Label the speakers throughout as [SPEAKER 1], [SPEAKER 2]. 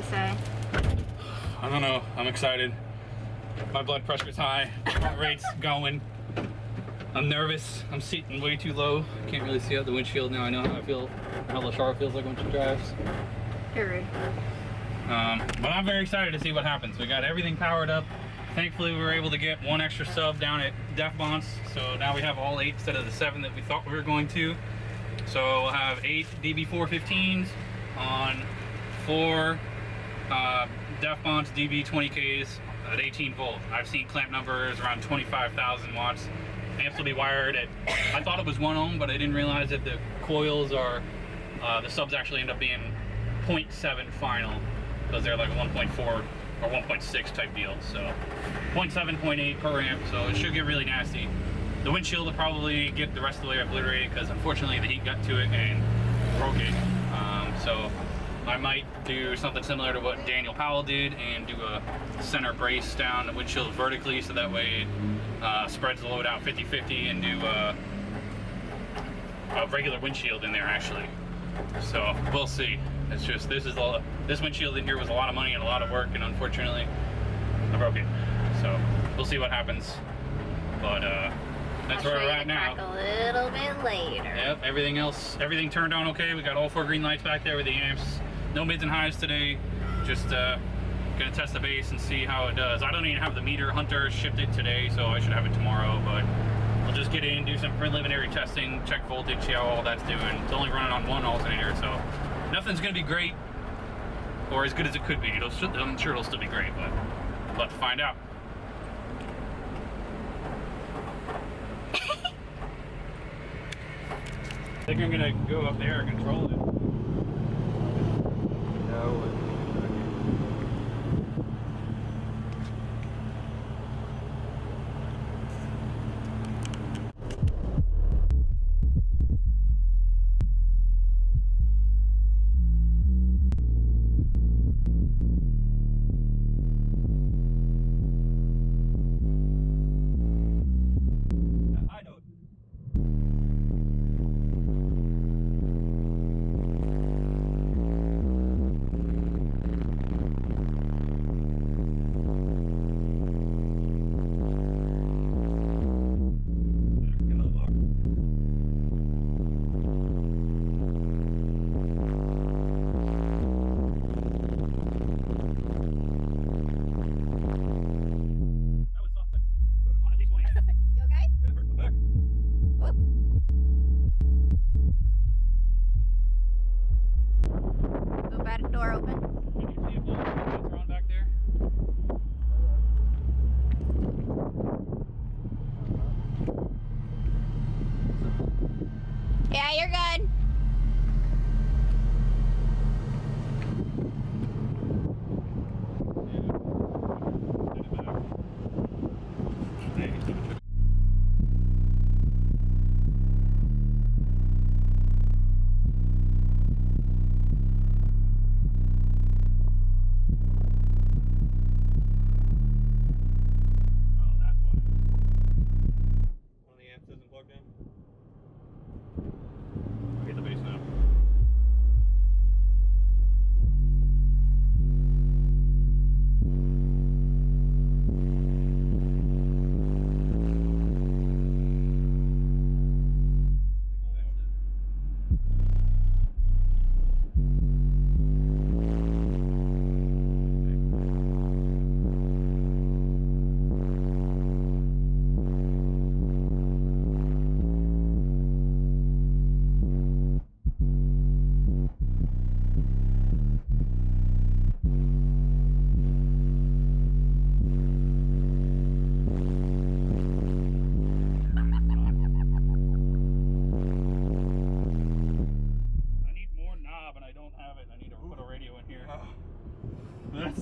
[SPEAKER 1] say?
[SPEAKER 2] I don't know. I'm excited. My blood pressure's high. Heart rate's going. I'm nervous. I'm sitting way too low. Can't really see out the windshield now. I know how I feel, how Lashara feels like when she drives.
[SPEAKER 1] Period.
[SPEAKER 2] But I'm very excited to see what happens. We got everything powered up. Thankfully, we were able to get one extra sub down at Deaf Bonce. So now we have all 8 instead of the 7 that we thought we were going to. So we'll have 8 DB4 15s on 4 Deaf Bonce DB20Ks at 18 volt. I've seen clamp numbers around 25,000 watts. Amps will be wired at, I thought it was 1 ohm, but I didn't realize that the coils are, the subs actually end up being 0.7 final, because they're like 1.4 or 1.6 type deal. So 0.7, 0.8 per amp, so it should get really nasty. The windshield will probably get the rest of the way obliterated, because unfortunately the heat got to it and broke it. So I might do something similar to what Daniel Powell did and do a center brace down the windshield vertically, so that way it spreads the load out 50-50, and do a regular windshield in there actually. So we'll see. It's just, this windshield in here was a lot of money and a lot of work, and unfortunately I broke it. So we'll see what happens. But that's where we're at now.
[SPEAKER 1] A little bit later.
[SPEAKER 2] Yep, everything turned on okay. We got all 4 green lights back there with the amps. No mids and highs today. Just gonna test the bass and see how it does. I don't even have the meter. Hunter shipped it today, so I should have it tomorrow, but we'll just get in, do some preliminary testing, check voltage, see how all that's doing. It's only running on 1 alternator, so nothing's gonna be great, or as good as it could be. I'm sure it'll still be great, but we'll have to find out. I think I'm gonna go up there and control it. No.
[SPEAKER 1] Yeah, you're good.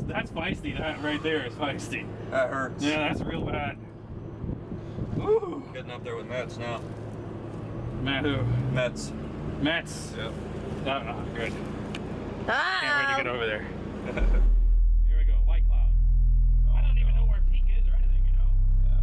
[SPEAKER 2] That's feisty. That right there is feisty.
[SPEAKER 3] That hurts.
[SPEAKER 2] Yeah, that's real bad. Ooh.
[SPEAKER 3] Getting up there with Mets now.
[SPEAKER 2] Matt who?
[SPEAKER 3] Mets.
[SPEAKER 2] Mets.
[SPEAKER 3] Yep.
[SPEAKER 2] Oh, good.
[SPEAKER 1] Ah.
[SPEAKER 2] Can't wait to get over there. Here we go. White clouds. I don't even know where peak is or anything, you know?
[SPEAKER 3] Yeah.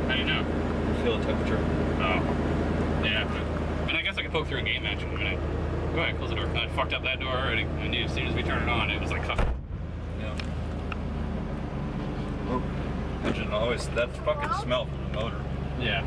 [SPEAKER 2] How do you know?
[SPEAKER 3] Feel the temperature.
[SPEAKER 2] Oh. Yeah. I mean, I guess I could poke through a gate match in a minute. Go ahead, close the door. I fucked up that door already. I knew as soon as we turned it on, it was like...
[SPEAKER 3] Yeah. Oh. Engine always, that fucking smell from the motor.
[SPEAKER 2] Yeah.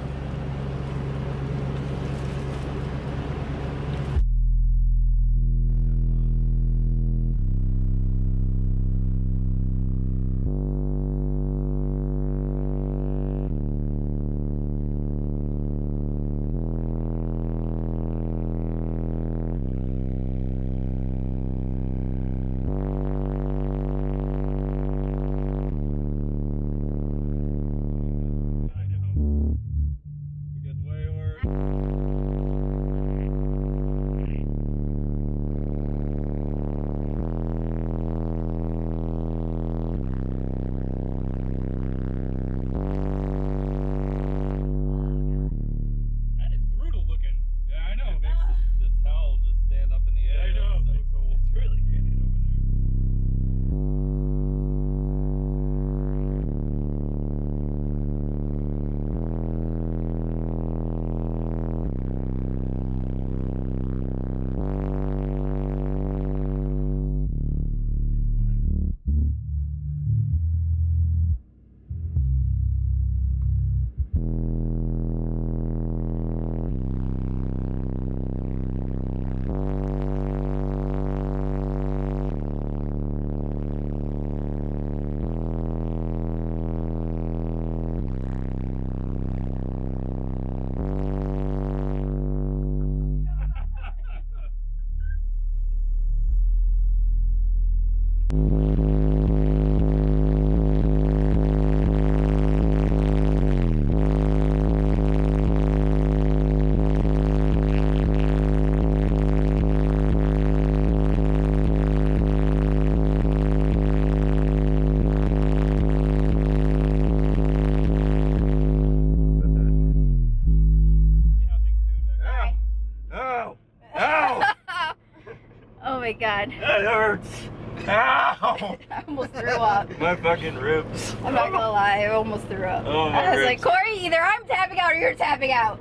[SPEAKER 1] Oh my god.
[SPEAKER 3] That hurts. Ow!
[SPEAKER 1] I almost threw up.
[SPEAKER 3] My fucking ribs.
[SPEAKER 1] I'm not gonna lie, I almost threw up.
[SPEAKER 3] Oh, my
[SPEAKER 1] I was
[SPEAKER 3] ribs.
[SPEAKER 1] like, Corey, either I'm tapping out or you're tapping out.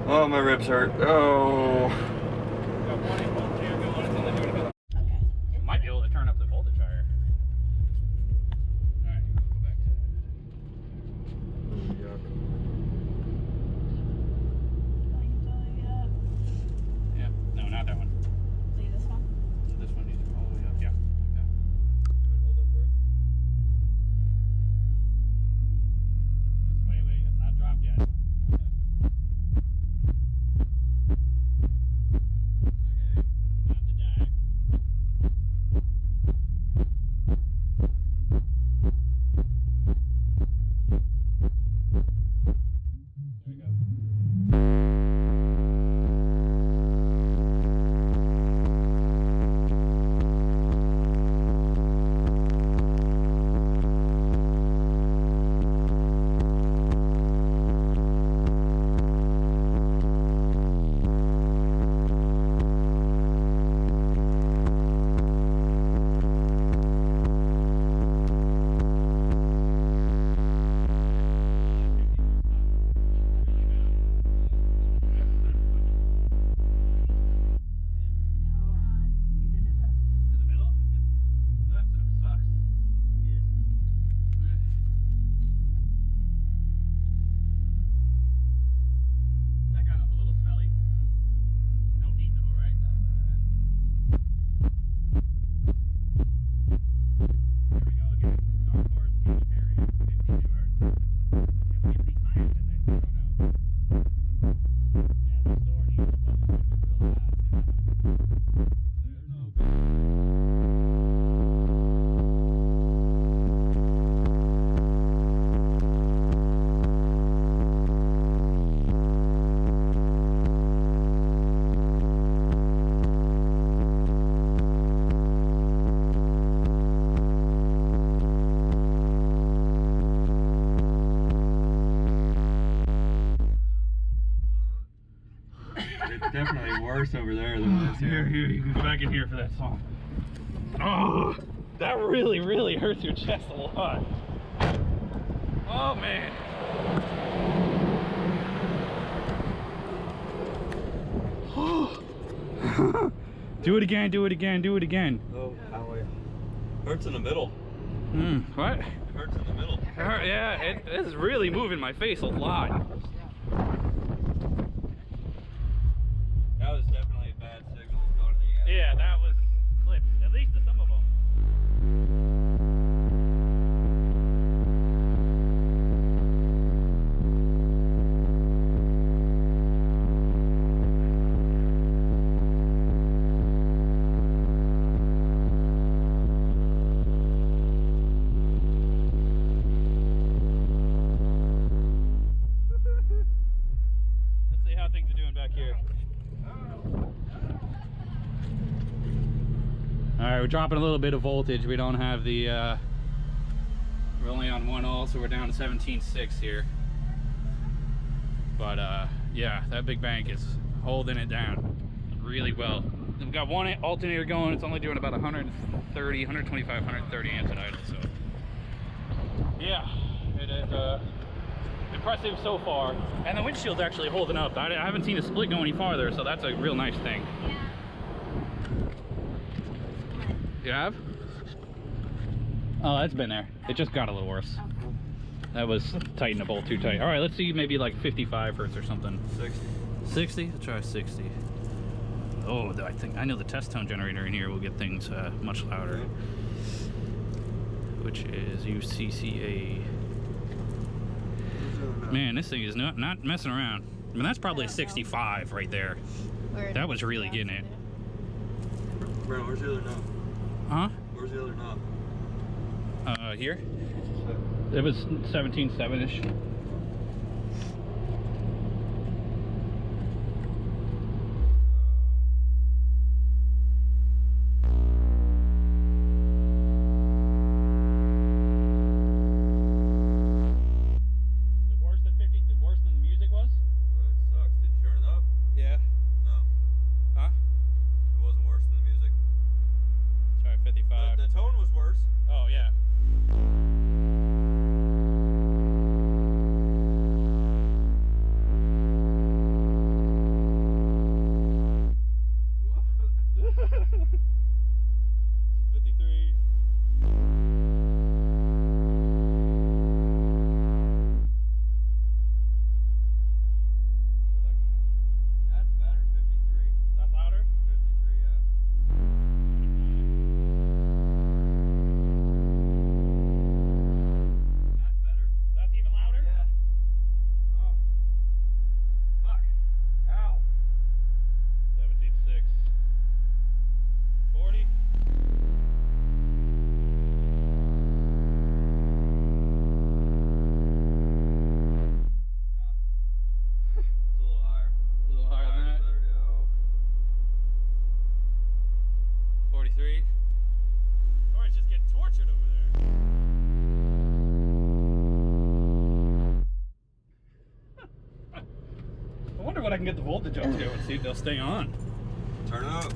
[SPEAKER 3] Oh, my ribs hurt. Oh.
[SPEAKER 2] I might be able to turn up the voltage higher. Alright, go back to... Yeah, no, not that one.
[SPEAKER 1] This one?
[SPEAKER 2] This one needs to go all the way up, yeah. Like that.
[SPEAKER 3] Hold up for it.
[SPEAKER 2] Wait, it's not dropped yet.
[SPEAKER 3] Definitely worse over there than this
[SPEAKER 2] Here, you can go back in here for that song. Oh, that really hurts your chest a lot. Oh man. Do it again, do it again, do it again.
[SPEAKER 3] Oh, owie. Hurts in the middle.
[SPEAKER 2] What?
[SPEAKER 3] Hurts in the middle.
[SPEAKER 2] Yeah, it is really moving my face a lot.
[SPEAKER 3] That was definitely a bad signal going to the
[SPEAKER 2] Yeah, that was clips, at least to some of them. Let's see how things are doing back here. All right, we're dropping a little bit of voltage. We don't have the, we're only on 1 so we're down to 17.6 here. But yeah, that big bank is holding it down really well. We've got one alternator going. It's only doing about 130, 125, 130 amps at idle. So yeah, it is impressive so far. And the windshield's actually holding up. I haven't seen a split go any farther, so that's a real nice thing. You have? Oh, that's been there. It just got a little worse. That was tightened the bolt too tight. All right, let's see maybe like 55 hertz or something.
[SPEAKER 3] 60.
[SPEAKER 2] 60? Let's try 60. Oh, I know the test tone generator in here will get things much louder. Which is UCCA. Man, this thing is not messing around. I mean, that's probably a 65 right there. That was really getting it.
[SPEAKER 3] Bro, where's the other knob?
[SPEAKER 2] Huh?
[SPEAKER 3] Where's the other knob?
[SPEAKER 2] Here? It was 17.7-ish. I can get the voltage up to and see if they'll stay on.
[SPEAKER 3] Turn it up.